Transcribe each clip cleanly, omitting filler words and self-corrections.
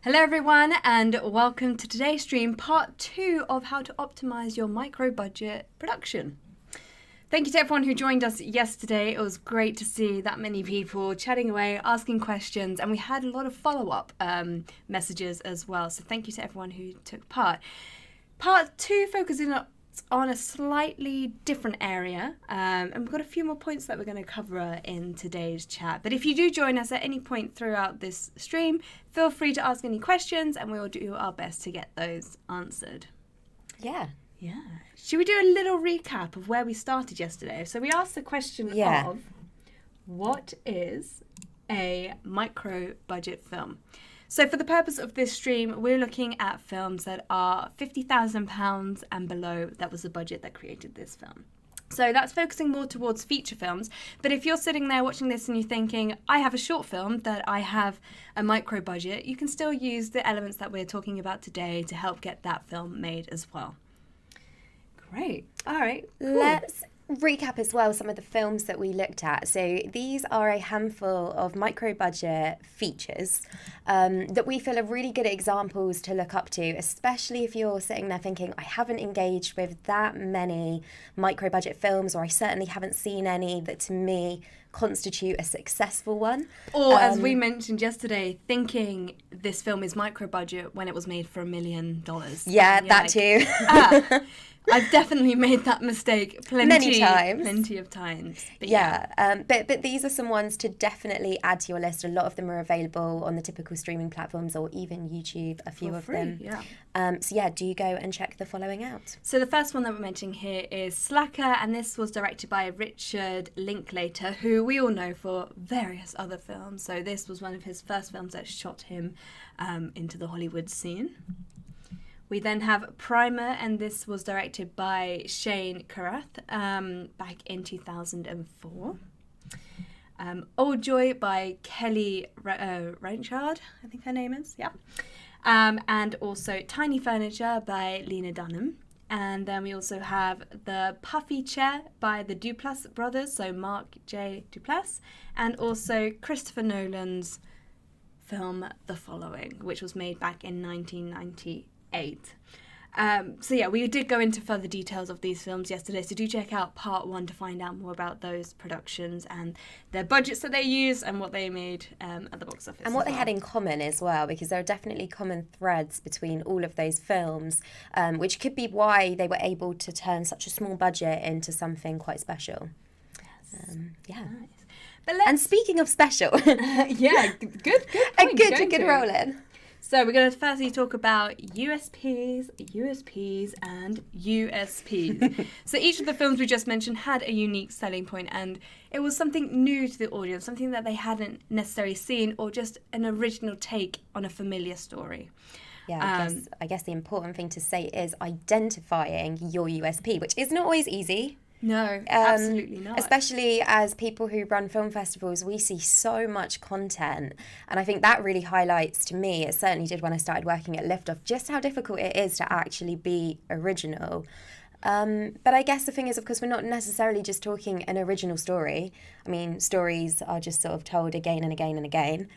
Hello everyone and welcome to today's stream, part 2 of how to optimize your micro budget production. Thank you to everyone who joined us yesterday. It was great to see that many people chatting away, asking questions, and we had a lot of follow-up messages as well. So thank you to everyone who took part. Part 2 focuses on a slightly different area, and we've got a few more points that we're going to cover in today's chat. But if you do join us at any point throughout this stream, feel free to ask any questions and we will do our best to get those answered. Yeah. Should we do a little recap of where we started yesterday? So we asked the question of, what is a micro budget film? So for the purpose of this stream, we're looking at films that are £50,000 and below. That was the budget that created this film. So that's focusing more towards feature films. But if you're sitting there watching this and you're thinking, I have a short film that I have a micro budget, you can still use the elements that we're talking about today to help get that film made as well. Great. All right. Cool. Let's recap as well some of the films that we looked at. So these are a handful of micro budget features that we feel are really good examples to look up to, especially if you're sitting there thinking, I haven't engaged with that many micro budget films, or I certainly haven't seen any that to me constitute a successful one. Or as we mentioned yesterday, thinking this film is micro budget when it was made for $1 million. Yeah, that too. I've definitely made that mistake plenty of times. But these are some ones to definitely add to your list. A lot of them are available on the typical streaming platforms or even YouTube, a few of them. Do you go and check the following out? So the first one that we're mentioning here is Slacker, and this was directed by Richard Linklater, who we all know for various other films. So this was one of his first films that shot him into the Hollywood scene. We then have Primer, and this was directed by Shane Carruth back in 2004. Old Joy by Kelly Reinchard, I think her name is, and also Tiny Furniture by Lena Dunham. And then we also have The Puffy Chair by the Duplass brothers, so Mark J. Duplass, and also Christopher Nolan's film The Following, which was made back in 1998. We did go into further details of these films yesterday, so do check out part 1 to find out more about those productions and their budgets that they used and what they made at the box office. And what they had in common as well, because there are definitely common threads between all of those films, which could be why they were able to turn such a small budget into something quite special. Nice. And speaking of special, good point, good roll in. So we're going to firstly talk about USPs, and USPs. So each of the films we just mentioned had a unique selling point, and it was something new to the audience, something that they hadn't necessarily seen, or just an original take on a familiar story. Yeah, I guess the important thing to say is identifying your USP, which is not always easy. No, absolutely not. Especially as people who run film festivals, we see so much content. And I think that really highlights to me, it certainly did when I started working at Liftoff, just how difficult it is to actually be original. But I guess the thing is, of course, we're not necessarily just talking an original story. I mean, stories are just sort of told again and again and again.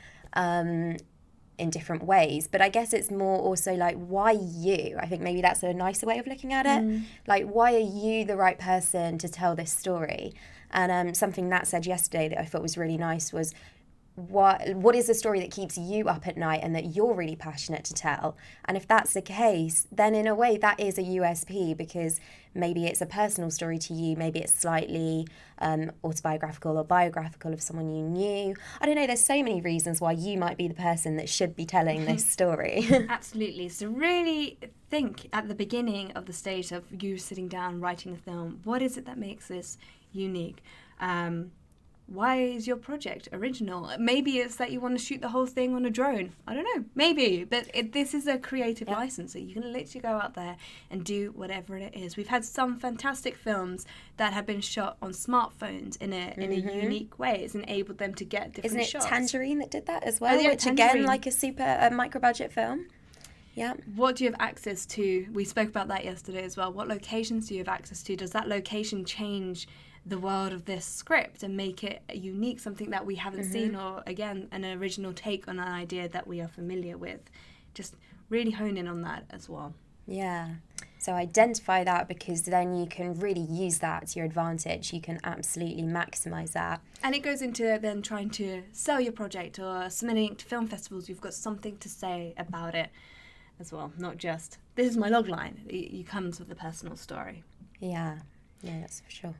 In different ways, but I guess it's more also like, why you? I think maybe that's a nicer way of looking at it. Like, why are you the right person to tell this story? And something Nat said yesterday that I thought was really nice was, what is the story that keeps you up at night and that you're really passionate to tell? And if that's the case, then in a way that is a USP, because maybe it's a personal story to you, maybe it's slightly autobiographical or biographical of someone you knew. I don't know, there's so many reasons why you might be the person that should be telling this story. Absolutely. So really think at the beginning of the stage of you sitting down writing a film, what is it that makes this unique? Why is your project original? Maybe it's that you want to shoot the whole thing on a drone. I don't know. Maybe. But this is a creative license, so you can literally go out there and do whatever it is. We've had some fantastic films that have been shot on smartphones in a unique way. It's enabled them to get different shots. Isn't it Tangerine that did that as well? Which again, like a micro-budget film. Yeah. What do you have access to? We spoke about that yesterday as well. What locations do you have access to? Does that location change the world of this script and make it unique, something that we haven't seen, or again, an original take on an idea that we are familiar with. Just really hone in on that as well. Yeah. So identify that, because then you can really use that to your advantage. You can absolutely maximise that. And it goes into then trying to sell your project or submitting it to film festivals. You've got something to say about it as well, not just, this is my log line. It comes with a personal story. Yeah, that's for sure.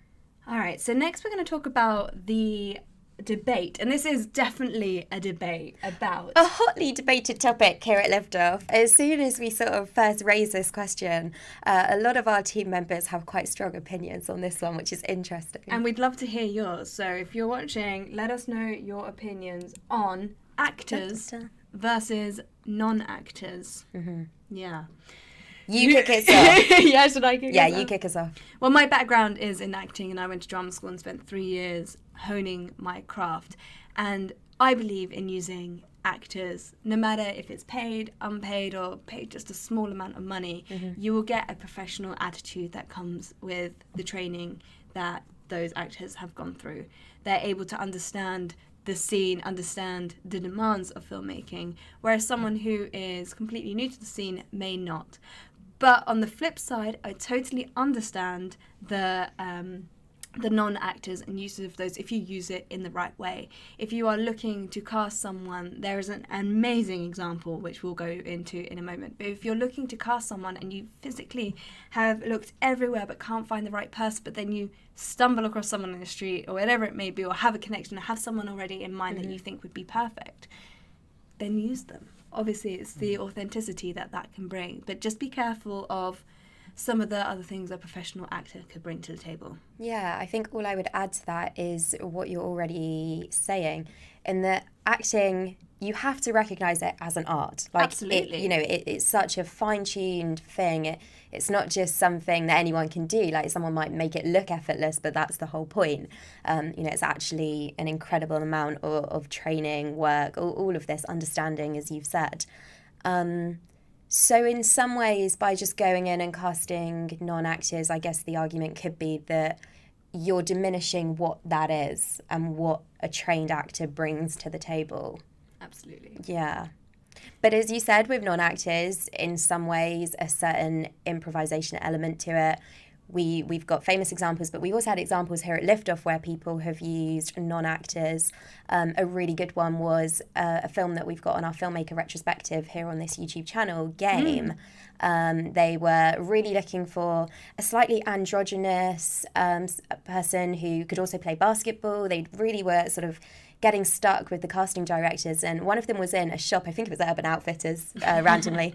All right, so next we're going to talk about the debate, and this is definitely a debate about a hotly debated topic here at Liftoff. As soon as we sort of first raised this question, a lot of our team members have quite strong opinions on this one, which is interesting. And we'd love to hear yours. So if you're watching, let us know your opinions on actors versus non-actors. Yeah. You kick us off. Yeah, should I kick us off? Yeah, you kick us off. Well, my background is in acting, and I went to drama school and spent 3 years honing my craft. And I believe in using actors, no matter if it's paid, unpaid, or paid just a small amount of money. You will get a professional attitude that comes with the training that those actors have gone through. They're able to understand the scene, understand the demands of filmmaking, whereas someone who is completely new to the scene may not. But on the flip side, I totally understand the non-actors and use of those if you use it in the right way. If you are looking to cast someone, there is an amazing example which we'll go into in a moment. But if you're looking to cast someone and you physically have looked everywhere but can't find the right person, but then you stumble across someone in the street or whatever it may be, or have a connection, or have someone already in mind that you think would be perfect, then use them. Obviously, it's the authenticity that can bring, but just be careful of some of the other things a professional actor could bring to the table. Yeah, I think all I would add to that is what you're already saying, in that acting, you have to recognise it as an art. Like, absolutely. It's such a fine-tuned thing. It's not just something that anyone can do. Like, someone might make it look effortless, but that's the whole point. It's actually an incredible amount of training, work, all of this understanding, as you've said. So in some ways, by just going in and casting non-actors, I guess the argument could be that you're diminishing what that is and what a trained actor brings to the table. Absolutely. Yeah. But as you said, with non-actors, in some ways, a certain improvisation element to it. We've got famous examples, but we also had examples here at Liftoff where people have used non-actors. A really good one was a film that we've got on our filmmaker retrospective here on this YouTube channel, Game. They were really looking for a slightly androgynous person who could also play basketball. They really were sort of getting stuck with the casting directors, and one of them was in a shop, I think it was Urban Outfitters, randomly,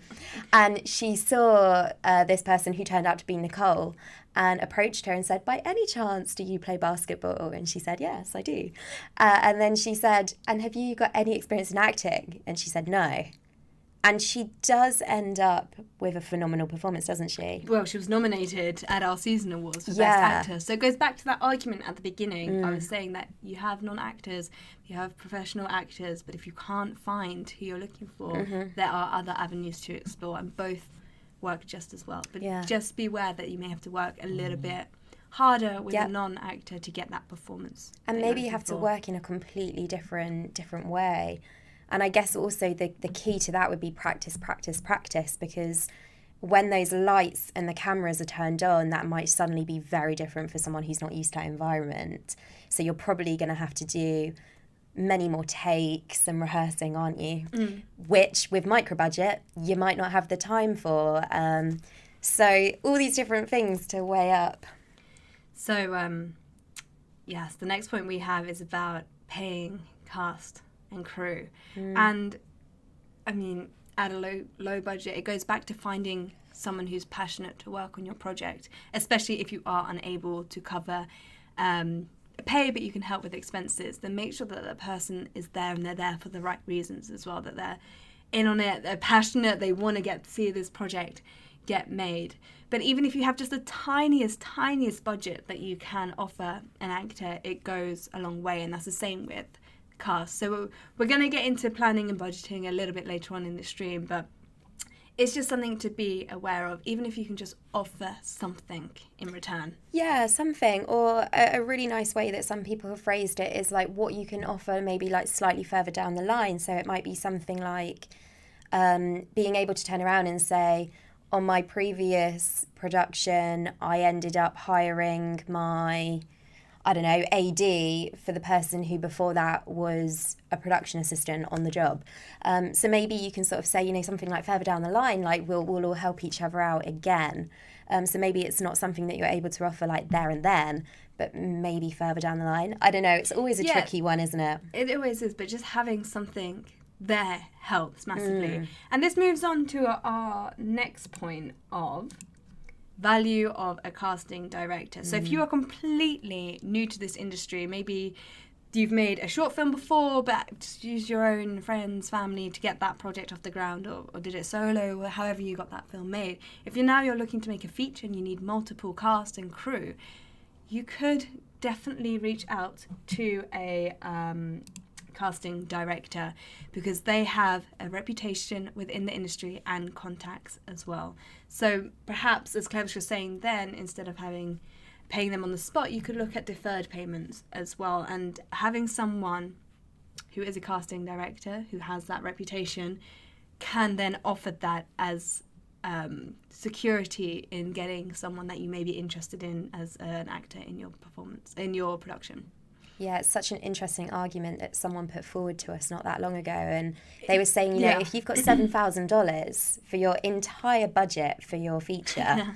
and she saw this person who turned out to be Nicole and approached her and said, by any chance do you play basketball? And she said, yes, I do. And then she said, and have you got any experience in acting? And she said, no. And she does end up with a phenomenal performance, doesn't she? Well, she was nominated at our season awards for Best Actor. So it goes back to that argument at the beginning. I was saying that you have non-actors, you have professional actors, but if you can't find who you're looking for, there are other avenues to explore, and both work just as well. But just beware that you may have to work a little bit harder with a non-actor to get that performance. And maybe you have to work in a completely different way. And I guess also the key to that would be practice, because when those lights and the cameras are turned on, that might suddenly be very different for someone who's not used to that environment. So you're probably going to have to do many more takes and rehearsing, aren't you? Which, with micro budget, you might not have the time for. So all these different things to weigh up. So, yes, the next point we have is about paying cast and crew. And I mean, at a low budget, it goes back to finding someone who's passionate to work on your project, especially if you are unable to cover pay, but you can help with expenses. Then make sure that the person is there and they're there for the right reasons as well, that they're in on it, they're passionate, they want to get to see this project get made. But even if you have just the tiniest budget that you can offer an actor, it goes a long way. And that's the same with cast. So we're going to get into planning and budgeting a little bit later on in the stream, but it's just something to be aware of, even if you can just offer something in return. Yeah, something. Or a really nice way that some people have phrased it is like what you can offer maybe like slightly further down the line. So it might be something like being able to turn around and say, on my previous production, I ended up hiring my, I don't know, AD for the person who before that was a production assistant on the job. So maybe you can sort of say, you know, something like further down the line, like we'll all help each other out again. So maybe it's not something that you're able to offer like there and then, but maybe further down the line. I don't know. It's always a tricky one, isn't it? It always is, but just having something there helps massively. And this moves on to our next point of value of a casting director. So if you are completely new to this industry, maybe you've made a short film before, but just use your own friends, family to get that project off the ground, or did it solo, or however you got that film made. If you're looking to make a feature and you need multiple cast and crew, you could definitely reach out to a casting director, because they have a reputation within the industry and contacts as well. So perhaps, as Clevis was saying then, instead of paying them on the spot, you could look at deferred payments as well, and having someone who is a casting director who has that reputation can then offer that as security in getting someone that you may be interested in as an actor in your performance, in your production. Yeah, it's such an interesting argument that someone put forward to us not that long ago. And they were saying, you know, if you've got $7,000 for your entire budget for your feature,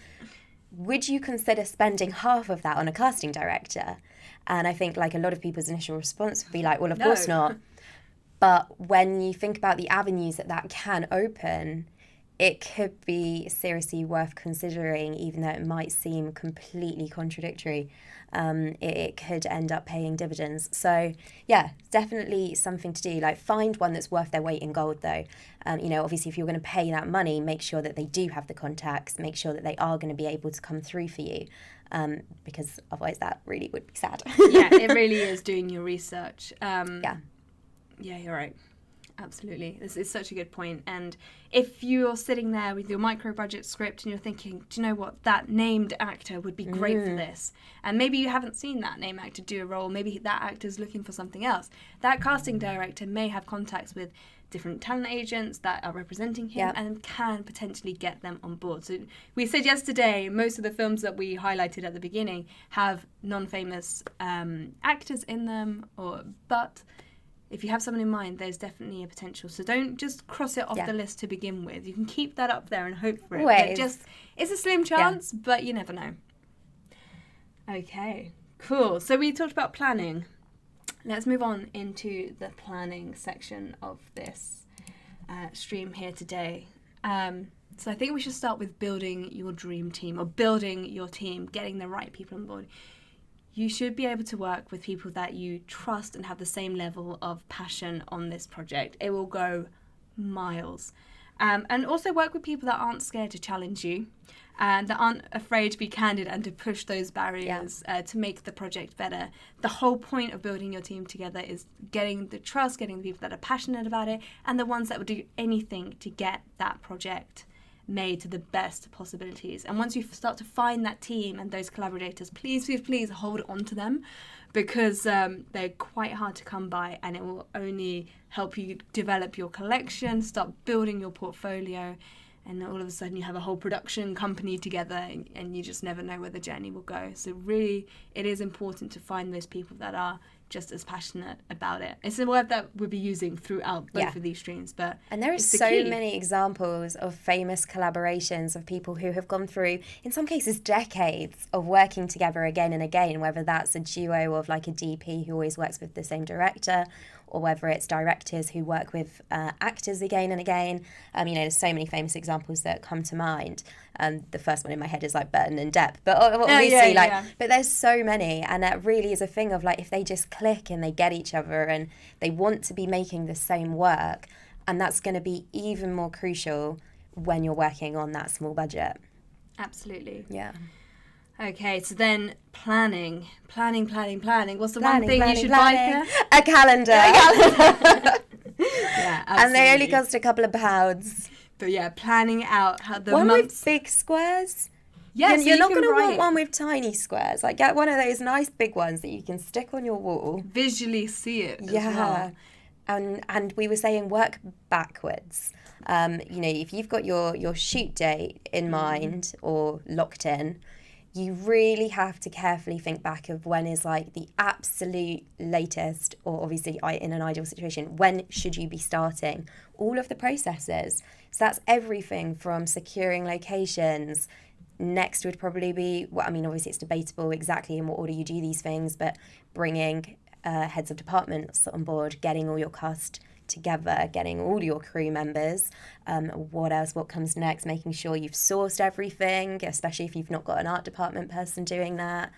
would you consider spending half of that on a casting director? And I think like a lot of people's initial response would be like, well, of course not. But when you think about the avenues that can open, it could be seriously worth considering, even though it might seem completely contradictory. It could end up paying dividends. So yeah, definitely something to do. Like find one that's worth their weight in gold though. You know, obviously if you're going to pay that money, make sure that they do have the contacts, make sure that they are going to be able to come through for you. Because otherwise that really would be sad. Yeah, it really is doing your research. Yeah, you're right. Absolutely. This is such a good point. And if you're sitting there with your micro budget script and you're thinking, do you know what, that named actor would be great for this, and maybe you haven't seen that named actor do a role, maybe that actor's looking for something else, that casting director may have contacts with different talent agents that are representing him and can potentially get them on board. So we said yesterday, most of the films that we highlighted at the beginning have non-famous actors in them, but if you have someone in mind, there's definitely a potential. So don't just cross it off the list to begin with. You can keep that up there and hope for it. But it's a slim chance, but you never know. Okay, cool. So we talked about planning. Let's move on into the planning section of this stream here today. So I think we should start with building your dream team, or building your team, getting the right people on board. You should be able to work with people that you trust and have the same level of passion on this project. It will go miles. And also work with people that aren't scared to challenge you, and that aren't afraid to be candid and to push those barriers to make the project better. The whole point of building your team together is getting the trust, getting the people that are passionate about it, and the ones that will do anything to get that project made to the best possibilities. And once you start to find that team and those collaborators, please hold on to them, because they're quite hard to come by, and it will only help you develop your collection, start building your portfolio, and all of a sudden you have a whole production company together, and you just never know where the journey will go. So really, it is important to find those people that are just as passionate about it. It's a word that we'll be using throughout both of these streams, and there are so many examples of famous collaborations of people who have gone through, in some cases, decades of working together again and again, whether that's a duo of like a DP who always works with the same director, or whether it's directors who work with actors again and again. You know, there's so many famous examples that come to mind. The first one in my head is like Burton and Depp, but obviously but there's so many, and that really is a thing of like, if they just click and they get each other and they want to be making the same work, and that's going to be even more crucial when you're working on that small budget. Absolutely. Yeah. Okay, so then planning. What's the one thing you should buy? A calendar. Yeah, absolutely. And they only cost a couple of pounds. But yeah, planning out how the one months. with big squares. Yeah, You're not going to want one with tiny squares. Like, get one of those nice big ones that you can stick on your wall. Visually see it as well. And we were saying work backwards. If you've got your shoot date in mind or locked in, you really have to carefully think back of when is like the absolute latest, or obviously in an ideal situation, when should you be starting all of the processes. So that's everything from securing locations. Next would probably be, obviously it's debatable exactly in what order you do these things, but bringing heads of departments on board, getting all your cast together, getting all your crew members. What comes next? Making sure you've sourced everything, especially if you've not got an art department person doing that.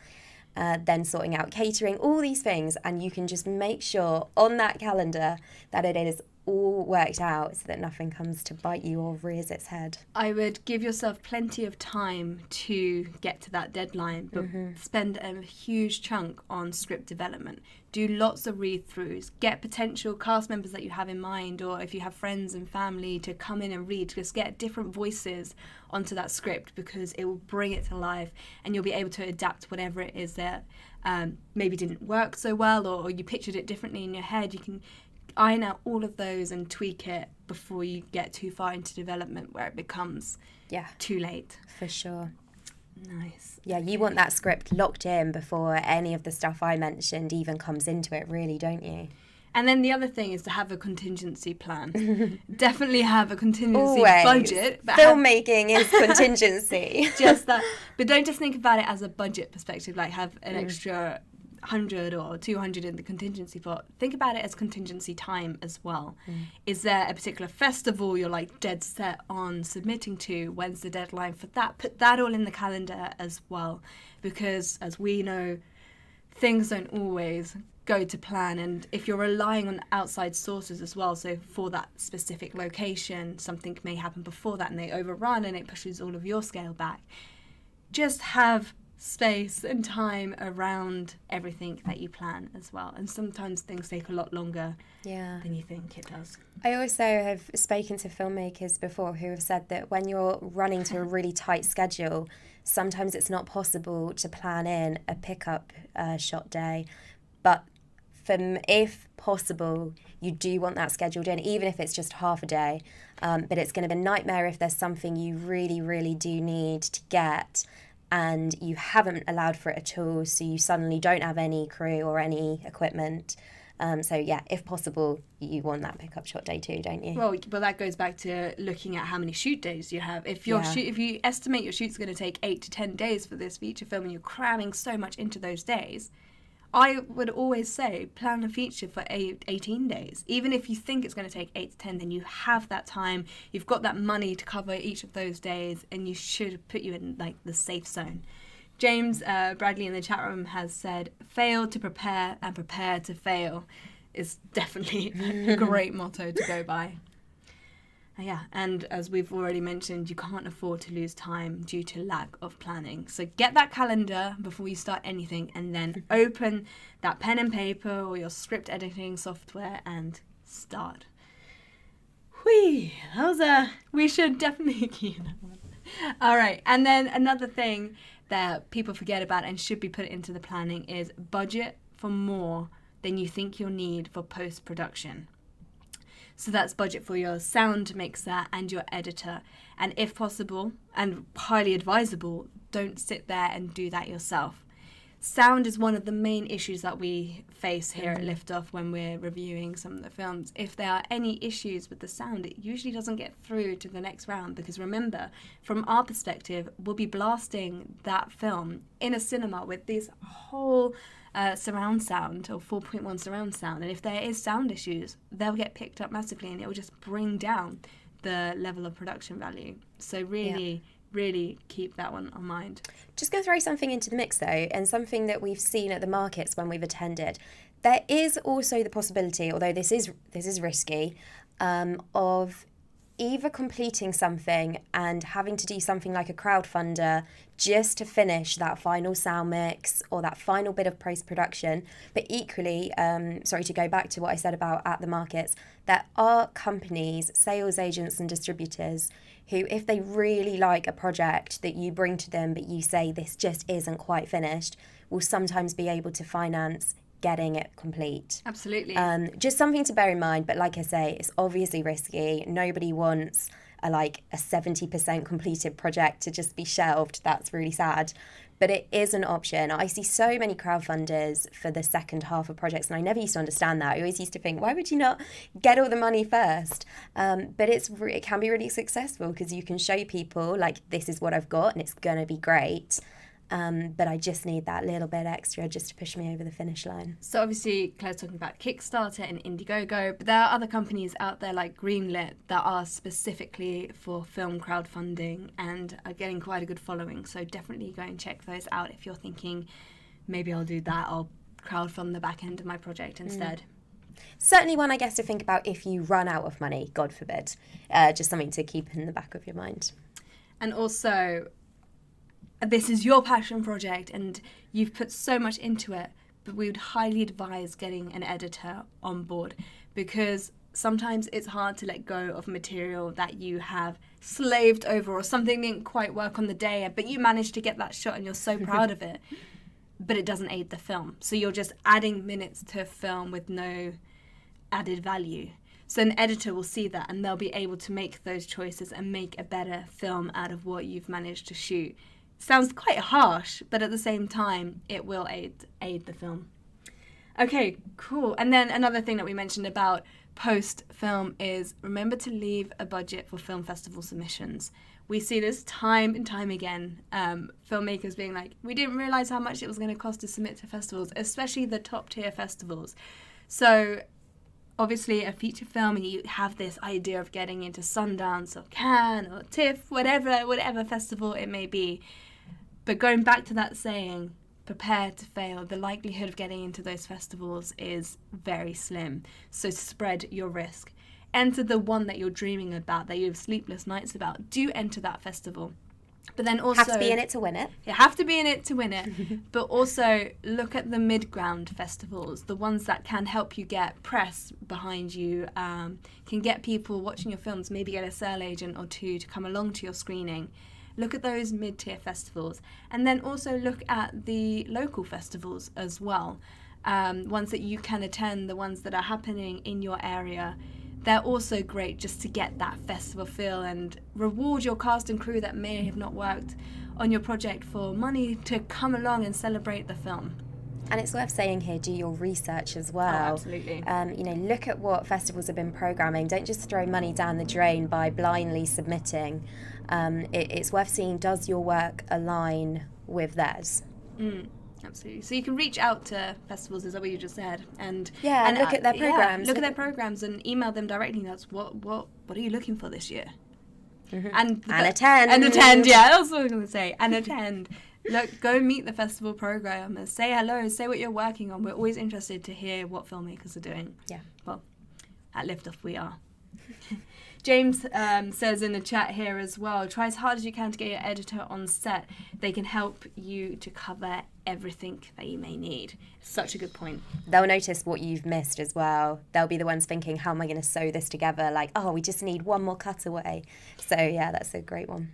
Then sorting out catering, all these things, and you can just make sure on that calendar that it is all worked out so that nothing comes to bite you or rears its head. I would give yourself plenty of time to get to that deadline, but spend a huge chunk on script development. Do lots of read-throughs. Get potential cast members that you have in mind, or if you have friends and family, to come in and read. Just get different voices onto that script, because it will bring it to life, and you'll be able to adapt whatever it is that maybe didn't work so well, or you pictured it differently in your head. You can iron out all of those and tweak it before you get too far into development where it becomes too late. For sure. Nice. Yeah, you want that script locked in before any of the stuff I mentioned even comes into it, really, don't you? And then the other thing is to have a contingency plan. Definitely have a contingency Always. budget. But filmmaking is contingency. Just that. But don't just think about it as a budget perspective, like have an extra 100 or 200 in the contingency pot. Think about it as contingency time as well. Is there a particular festival you're like dead set on submitting to? When's the deadline for that? Put that all in the calendar as well, because as we know, things don't always go to plan, and if you're relying on outside sources as well, so for that specific location something may happen before that and they overrun and it pushes all of your scale back. Just have space and time around everything that you plan as well, and sometimes things take a lot longer than you think it does. I also have spoken to filmmakers before who have said that when you're running to a really tight schedule, sometimes it's not possible to plan in a pickup shot day, but if possible, you do want that scheduled in, even if it's just half a day. But it's going to be a nightmare if there's something you really, really do need to get and you haven't allowed for it at all, so you suddenly don't have any crew or any equipment. If possible, you want that pickup shot day too, don't you? Well, that goes back to looking at how many shoot days you have. If if you estimate your shoot's going to take 8 to 10 days for this feature film and you're cramming so much into those days, I would always say plan a feature for 18 days. Even if you think it's going to take 8 to 10, then you have that time, you've got that money to cover each of those days, and you should put you in like the safe zone. James Bradley in the chat room has said, fail to prepare and prepare to fail is definitely a great motto to go by. And as we've already mentioned, you can't afford to lose time due to lack of planning. So get that calendar before you start anything, and then open that pen and paper or your script editing software and start. We should definitely keep that one. All right, and then another thing that people forget about and should be put into the planning is budget for more than you think you'll need for post-production. So that's budget for your sound mixer and your editor. And if possible, and highly advisable, don't sit there and do that yourself. Sound is one of the main issues that we face here at Liftoff when we're reviewing some of the films. If there are any issues with the sound, it usually doesn't get through to the next round, because remember, from our perspective, we'll be blasting that film in a cinema with this whole surround sound, or 4.1 surround sound, and if there is sound issues, they'll get picked up massively and it will just bring down the level of production value. So really keep that one on mind. Just going to throw something into the mix though, and something that we've seen at the markets when we've attended. There is also the possibility, although this is risky, of either completing something and having to do something like a crowdfunder just to finish that final sound mix or that final bit of post-production. But equally, sorry to go back to what I said about at the markets, there are companies, sales agents and distributors who, if they really like a project that you bring to them but you say this just isn't quite finished, will sometimes be able to finance getting it complete. Absolutely. Just something to bear in mind, but like I say, it's obviously risky. Nobody wants a 70% completed project to just be shelved. That's really sad. But it is an option. I see so many crowdfunders for the second half of projects, and I never used to understand that. I always used to think, why would you not get all the money first? But it can be really successful because you can show people, this is what I've got and it's going to be great. But I just need that little bit extra just to push me over the finish line. So obviously Claire's talking about Kickstarter and Indiegogo, but there are other companies out there like Greenlit that are specifically for film crowdfunding and are getting quite a good following. So definitely go and check those out if you're thinking, maybe I'll do that, I'll crowdfund the back end of my project instead. Certainly one, I guess, to think about if you run out of money, God forbid. Just something to keep in the back of your mind. And also, this is your passion project and you've put so much into it, but we would highly advise getting an editor on board because sometimes it's hard to let go of material that you have slaved over or something didn't quite work on the day, but you managed to get that shot and you're so proud of it, but it doesn't aid the film. So you're just adding minutes to a film with no added value. So an editor will see that and they'll be able to make those choices and make a better film out of what you've managed to shoot. Sounds quite harsh, but at the same time, it will aid the film. Okay, cool. And then another thing that we mentioned about post-film is remember to leave a budget for film festival submissions. We see this time and time again, filmmakers being like, we didn't realise how much it was going to cost to submit to festivals, especially the top-tier festivals. So obviously a feature film and you have this idea of getting into Sundance or Cannes or TIFF, whatever festival it may be. But going back to that saying, prepare to fail, the likelihood of getting into those festivals is very slim. So spread your risk. Enter the one that you're dreaming about, that you have sleepless nights about. Do enter that festival. But then also... Have to be in it to win it. You have to be in it to win it. But also look at the mid-ground festivals, the ones that can help you get press behind you, can get people watching your films, maybe get a sale agent or two to come along to your screening. Look at those mid-tier festivals. And then also look at the local festivals as well. Ones that you can attend, the ones that are happening in your area. They're also great just to get that festival feel and reward your cast and crew that may have not worked on your project for money to come along and celebrate the film. And it's worth saying here, do your research as well. Oh, absolutely. Look at what festivals have been programming. Don't just throw money down the drain by blindly submitting. It's worth seeing, does your work align with theirs? Absolutely. So you can reach out to festivals, is that what you just said? And look at their programs. Look at their programs and email them directly. That's what are you looking for this year? Mm-hmm. And attend. And attend, yeah, that's what I was going to say. And attend. Look, go meet the festival programmers. Say hello. Say what you're working on. We're always interested to hear what filmmakers are doing. Yeah. Well, at Liftoff we are. James says in the chat here as well, try as hard as you can to get your editor on set. They can help you to cover everything that you may need. Such a good point. They'll notice what you've missed as well. They'll be the ones thinking, how am I going to sew this together? We just need one more cutaway. So yeah, that's a great one.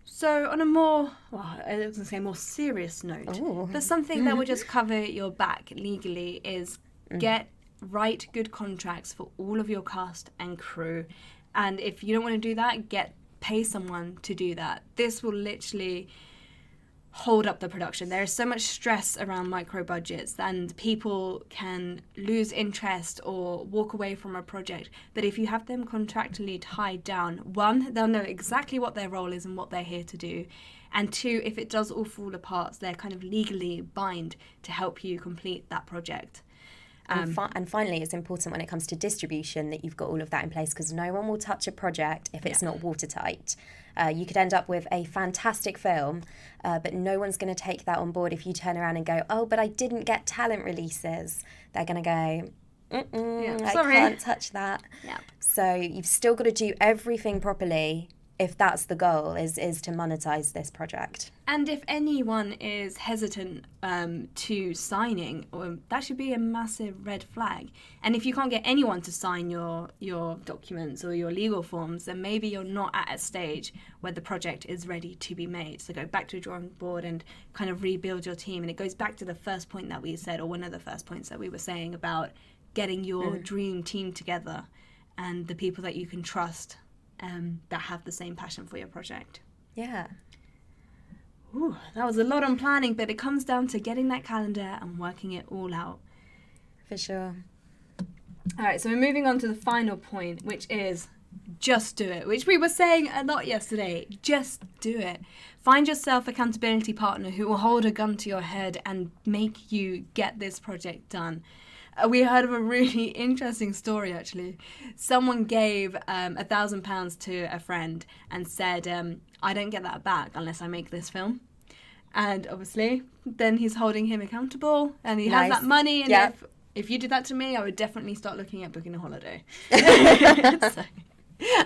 So on a more, I was going to say more serious note, but something that will just cover your back legally is write good contracts for all of your cast and crew. And if you don't want to do that, pay someone to do that. This will literally hold up the production. There is so much stress around micro budgets and people can lose interest or walk away from a project. But if you have them contractually tied down, one, they'll know exactly what their role is and what they're here to do. And two, if it does all fall apart, they're kind of legally bound to help you complete that project. And finally, it's important when it comes to distribution that you've got all of that in place, because no one will touch a project if it's not watertight. You could end up with a fantastic film, but no one's going to take that on board if you turn around and go, oh, but I didn't get talent releases. They're going to go, I can't touch that. Yep. So you've still got to do everything properly if that's the goal, is to monetize this project. And if anyone is hesitant to signing, that should be a massive red flag. And if you can't get anyone to sign your documents or your legal forms, then maybe you're not at a stage where the project is ready to be made. So go back to the drawing board and kind of rebuild your team. And it goes back to the first point that we said, or one of the first points that we were saying about getting your dream team together and the people that you can trust that have the same passion for your project. Yeah. Ooh, that was a lot on planning, but it comes down to getting that calendar and working it all out. For sure. All right, so we're moving on to the final point, which is just do it, which we were saying a lot yesterday. Just do it. Find yourself an accountability partner who will hold a gun to your head and make you get this project done. We heard of a really interesting story, actually. Someone gave £1,000 to a friend and said, I don't get that back unless I make this film. And obviously, then he's holding him accountable and he has that money. And if you did that to me, I would definitely start looking at booking a holiday. So,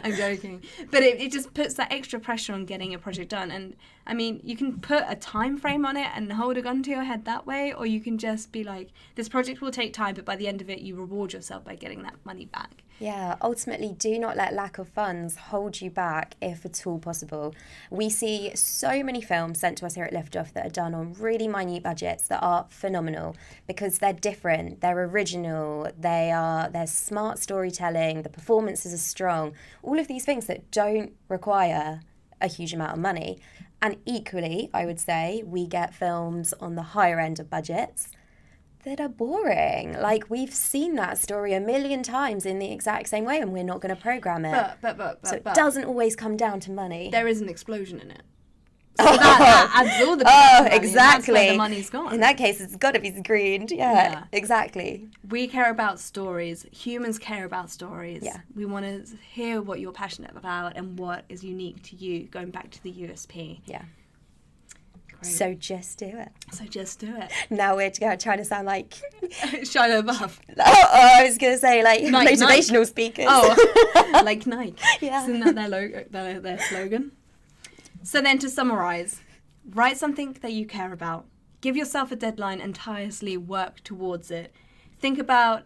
I'm joking. But it just puts that extra pressure on getting a project done. And I mean, you can put a time frame on it and hold a gun to your head that way, or you can just be like, this project will take time, but by the end of it, you reward yourself by getting that money back. Yeah, ultimately, do not let lack of funds hold you back if at all possible. We see so many films sent to us here at Liftoff that are done on really minute budgets that are phenomenal because they're different, they're original, they're smart storytelling, the performances are strong, all of these things that don't require a huge amount of money. And equally, I would say, we get films on the higher end of budgets that are boring. Like, we've seen that story a million times in the exact same way, and we're not going to program it. But it doesn't always come down to money. There is an explosion in it. So that adds all the money. Exactly. That's where the money's gone. In that case, it's got to be screened. Yeah, exactly. We care about stories. Humans care about stories. Yeah. We want to hear what you're passionate about and what is unique to you, going back to the USP. Yeah. Great. So just do it. So just do it. Now we're trying to sound like Shia LaBeouf. I was going to say like motivational speakers. Oh, like Nike. Yeah. Isn't that their logo, their slogan? So then to summarize, write something that you care about. Give yourself a deadline and tirelessly work towards it. Think about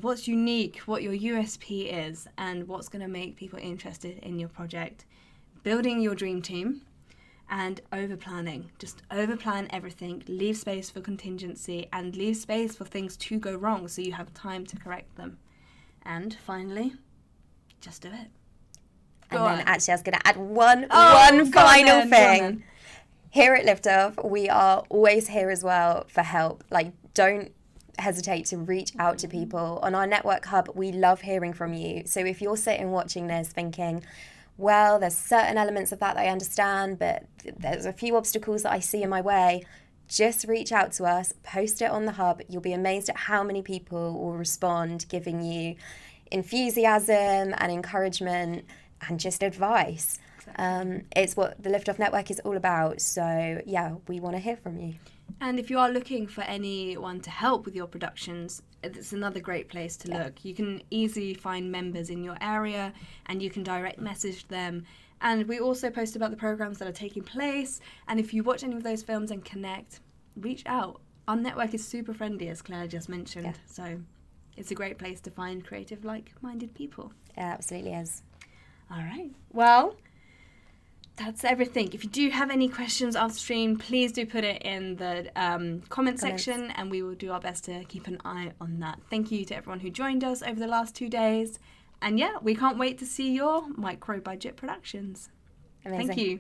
what's unique, what your USP is, and what's going to make people interested in your project. Building your dream team and over-planning. Just over-plan everything. Leave space for contingency and leave space for things to go wrong so you have time to correct them. And finally, just do it. And then actually I was going to add one final thing. Here at Liftoff, we are always here as well for help. Like, don't hesitate to reach out to people. On our network hub, we love hearing from you. So if you're sitting watching this thinking, well, there's certain elements of that I understand, but there's a few obstacles that I see in my way, just reach out to us, post it on the hub. You'll be amazed at how many people will respond, giving you enthusiasm and encouragement and just advice. Exactly. It's what the Liftoff Network is all about. So, yeah, we want to hear from you. And if you are looking for anyone to help with your productions, it's another great place to look. You can easily find members in your area and you can direct message them. And we also post about the programs that are taking place. And if you watch any of those films and connect, reach out. Our network is super friendly, as Claire just mentioned. Yeah. So it's a great place to find creative, like-minded people. It absolutely is. All right. Well, that's everything. If you do have any questions after stream, please do put it in the comment section and we will do our best to keep an eye on that. Thank you to everyone who joined us over the last 2 days. And yeah, we can't wait to see your micro budget productions. Amazing. Thank you.